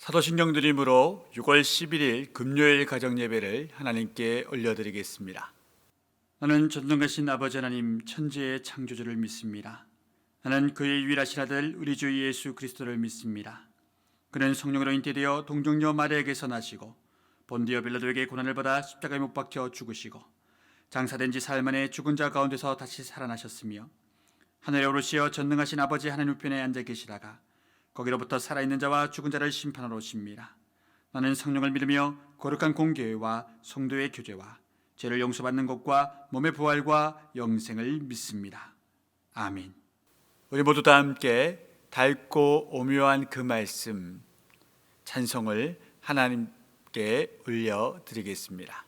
사도신경 드림으로 6월 11일 금요일 가정예배를 하나님께 올려드리겠습니다. 나는 전능하신 아버지 하나님 천지의 창조주를 믿습니다. 나는 그의 유일하신 아들 우리 주 예수 그리스도를 믿습니다. 그는 성령으로 잉태되어 동정녀 마리아에게서 나시고 본디오 빌라도에게 고난을 받아 십자가에 못 박혀 죽으시고 장사된 지 사흘 만에 죽은 자 가운데서 다시 살아나셨으며 하늘에 오르시어 전능하신 아버지 하나님 우편에 앉아 계시다가 거기로부터 살아있는 자와 죽은 자를 심판하러 오십니다. 나는 성령을 믿으며 거룩한 공교회와 성도의 교제와 죄를 용서받는 것과 몸의 부활과 영생을 믿습니다. 아멘. 우리 모두 다 함께 밝고 오묘한 그 말씀 찬송을 하나님께 올려드리겠습니다.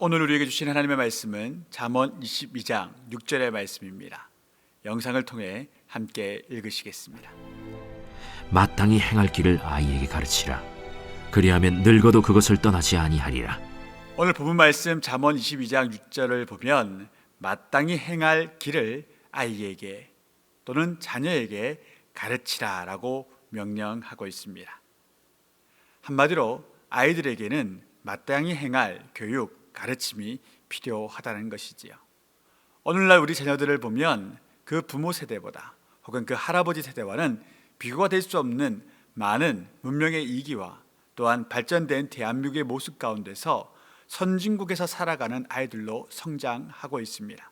오늘 우리에게 주신 하나님의 말씀은 잠언 22장 6절의 말씀입니다. 영상을 통해 함께 읽으시겠습니다. 마땅히 행할 길을 아이에게 가르치라. 그리하면 늙어도 그것을 떠나지 아니하리라. 오늘 본문 말씀 잠언 22장 6절을 보면 마땅히 행할 길을 아이에게 또는 자녀에게 가르치라라고 명령하고 있습니다. 한마디로 아이들에게는 마땅히 행할 교육, 가르침이 필요하다는 것이지요. 오늘날 우리 자녀들을 보면 그 부모 세대보다 혹은 그 할아버지 세대와는 비교가 될 수 없는 많은 문명의 이기와 또한 발전된 대한민국의 모습 가운데서 선진국에서 살아가는 아이들로 성장하고 있습니다.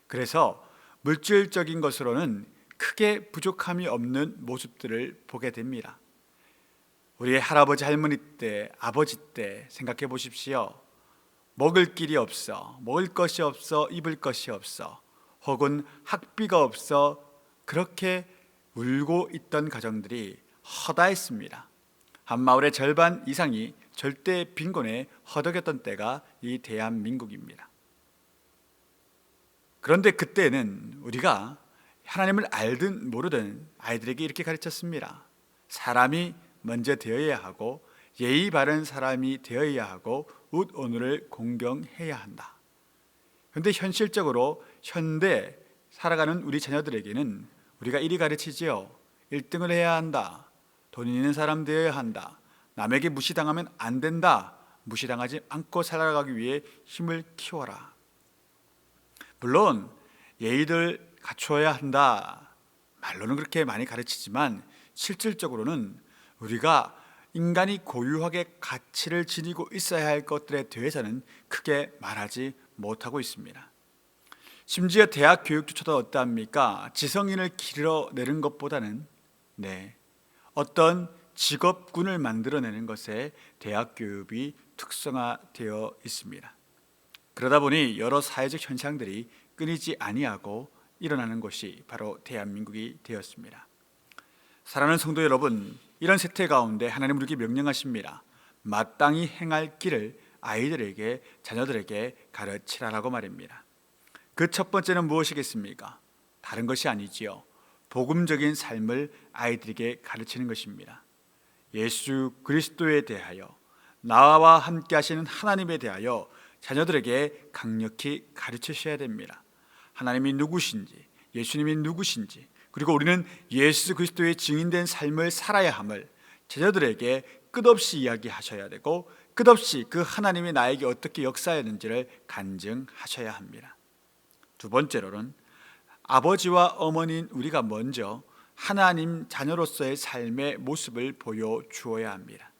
그래서 물질적인 것으로는 크게 부족함이 없는 모습들을 보게 됩니다. 우리의 할아버지 할머니 때, 아버지 때 생각해 보십시오. 먹을 길이 없어, 먹을 것이 없어, 입을 것이 없어, 혹은 학비가 없어 그렇게 울고 있던 가정들이 허다했습니다. 한 마을의 절반 이상이 절대 빈곤에 허덕였던 때가 이 대한민국입니다. 그런데 그때는 우리가 하나님을 알든 모르든 아이들에게 이렇게 가르쳤습니다. 사람이 먼저 되어야 하고 예의 바른 사람이 되어야 하고 웃 오늘을 공경해야 한다. 그런데 현실적으로 현대 살아가는 우리 자녀들에게는 우리가 이리 가르치지요. 1등을 해야 한다. 돈 있는 사람 되어야 한다. 남에게 무시당하면 안 된다. 무시당하지 않고 살아가기 위해 힘을 키워라. 물론 예의를 갖춰야 한다. 말로는 그렇게 많이 가르치지만 실질적으로는 우리가 인간이 고유하게 가치를 지니고 있어야 할 것들에 대해서는 크게 말하지 못하고 있습니다. 심지어 대학 교육조차도 어떠합니까? 지성인을 길러내는 것보다는 어떤 직업군을 만들어내는 것에 대학 교육이 특성화되어 있습니다. 그러다 보니 여러 사회적 현상들이 끊이지 아니하고 일어나는 것이 바로 대한민국이 되었습니다. 사랑하는 성도 여러분, 이런 세태 가운데 하나님 우리에게 명령하십니다. 마땅히 행할 길을 아이들에게, 자녀들에게 가르치라라고 말입니다. 그 첫 번째는 무엇이겠습니까? 다른 것이 아니지요. 복음적인 삶을 아이들에게 가르치는 것입니다. 예수 그리스도에 대하여, 나와 함께 하시는 하나님에 대하여 자녀들에게 강력히 가르치셔야 됩니다. 하나님이 누구신지, 예수님이 누구신지, 그리고 우리는 예수 그리스도의 증인된 삶을 살아야 함을 자녀들에게 끝없이 이야기하셔야 되고, 끝없이 그 하나님이 나에게 어떻게 역사했는지를 간증하셔야 합니다. 두 번째로는 아버지와 어머니인 우리가 먼저 하나님 자녀로서의 삶의 모습을 보여주어야 합니다.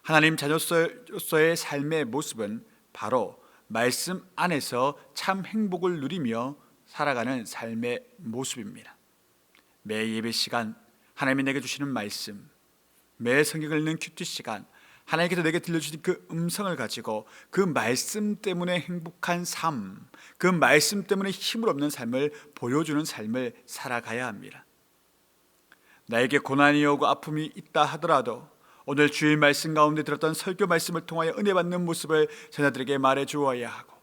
하나님 자녀로서의 삶의 모습은 바로 말씀 안에서 참 행복을 누리며 살아가는 삶의 모습입니다. 매 예배 시간 하나님이 내게 주시는 말씀, 매 성경을 읽는 큐티 시간 하나님께서 내게 들려주신 그 음성을 가지고 그 말씀 때문에 행복한 삶, 그 말씀 때문에 힘을 얻는 삶을 보여주는 삶을 살아가야 합니다. 나에게 고난이 오고 아픔이 있다 하더라도 오늘 주일 말씀 가운데 들었던 설교 말씀을 통하여 은혜 받는 모습을 자녀들에게 말해 주어야 하고,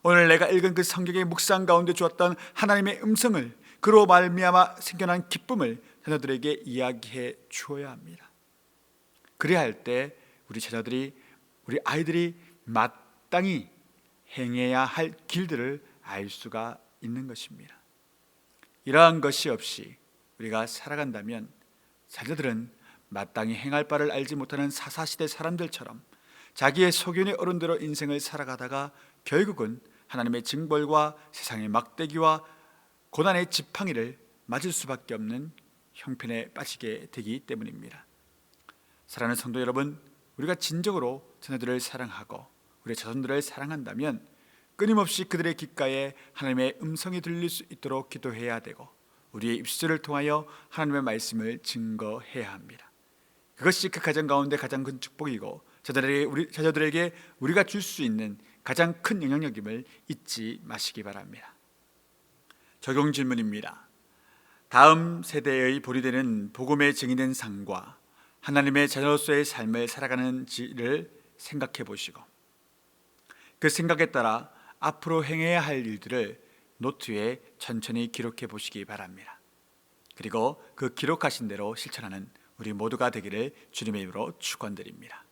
오늘 내가 읽은 그 성경의 묵상 가운데 주었던 하나님의 음성을, 그로 말미암아 생겨난 기쁨을 자녀들에게 이야기해 주어야 합니다. 그래야 할 때 우리 아이들이 마땅히 행해야 할 길들을 알 수가 있는 것입니다. 이러한 것이 없이 우리가 살아간다면 자녀들은 마땅히 행할 바를 알지 못하는 사사시대 사람들처럼 자기의 소견의 어른대로 인생을 살아가다가 결국은 하나님의 징벌과 세상의 막대기와 고난의 지팡이를 맞을 수밖에 없는 형편에 빠지게 되기 때문입니다. 사랑하는 성도 여러분, 우리가 진정으로 자녀들을 사랑하고 우리 자손들을 사랑한다면 끊임없이 그들의 귓가에 하나님의 음성이 들릴 수 있도록 기도해야 되고, 우리의 입술을 통하여 하나님의 말씀을 증거해야 합니다. 그것이 그 가정 가운데 가장 큰 축복이고 자녀들에게 우리가 줄 수 있는 가장 큰 영향력임을 잊지 마시기 바랍니다. 적용 질문입니다. 다음 세대의 볼이 되는 복음의 증인된 삶과 하나님의 자녀로서의 삶을 살아가는지를 생각해 보시고, 그 생각에 따라 앞으로 행해야 할 일들을 노트에 천천히 기록해 보시기 바랍니다. 그리고 그 기록하신 대로 실천하는 우리 모두가 되기를 주님의 이름으로 축원드립니다.